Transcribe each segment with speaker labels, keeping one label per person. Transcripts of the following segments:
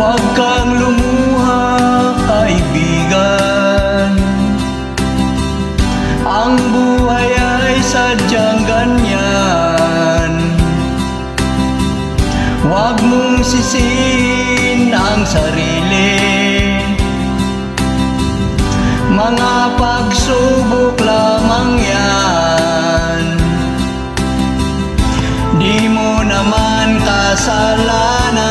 Speaker 1: Huwag kang lumuha, kaibigan. Ang buhay ay sadyang ganyan. Huwag mong sisihin ang sarili. Mga pagsubok lamang yan. Di mo naman kasalanan.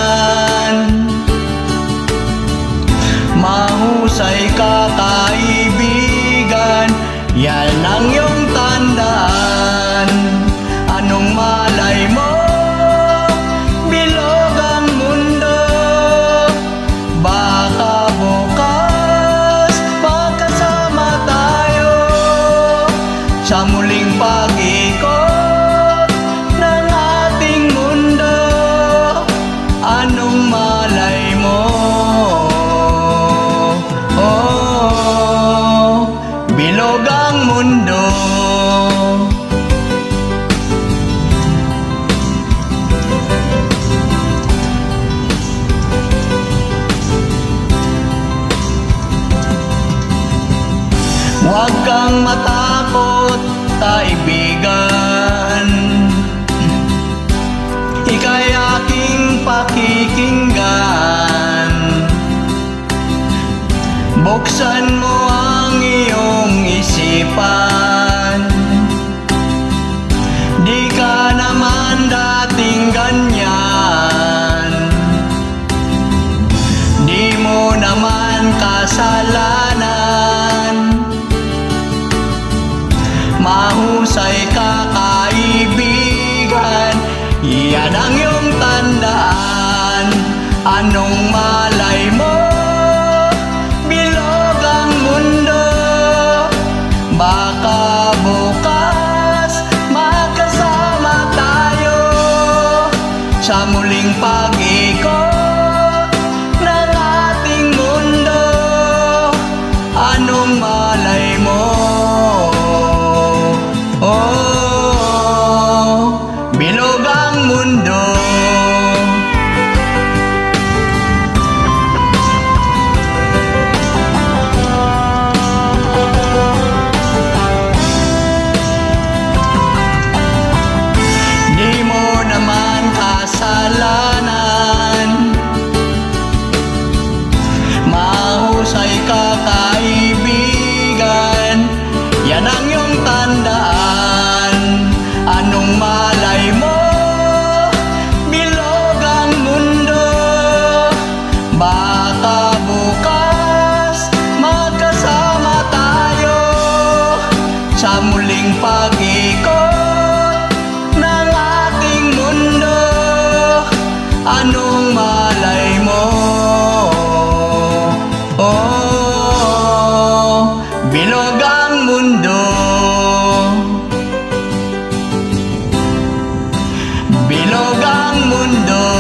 Speaker 1: Mahusay ka, kaibigan, yan ang iyong tandaan. Anong malay mo, bilog ang mundo. Baka bukas magkasama tayo sa muling pag-ikot ng ating mundo. Anong malay mo, bilog ang mundo. Huwag kang matakot, kaibigan. Ika'y aking pakikinggan. Buksan mo ang iyong isipan. Di ka naman dating ganyan. Di mo naman kasalanan. Mahusay ka, kaibigan, yan ang iyong tandaan. Anong malay mo, bilog ang mundo. Baka bukas magkasama tayo sa muling pag-ikot ng ating mundo. Anong malay mo, bilog ang mundo. Di mo naman kasalanan. Mahusay ka, kaibigan, yan ang iyong tandaan. Anong malay mo, bilog ang mundo. Baka bukas magkasama tayo sa muling pag-ikot ng ating mundo. Anong malay mo, bilog ang mundo. Bilog ang mundo.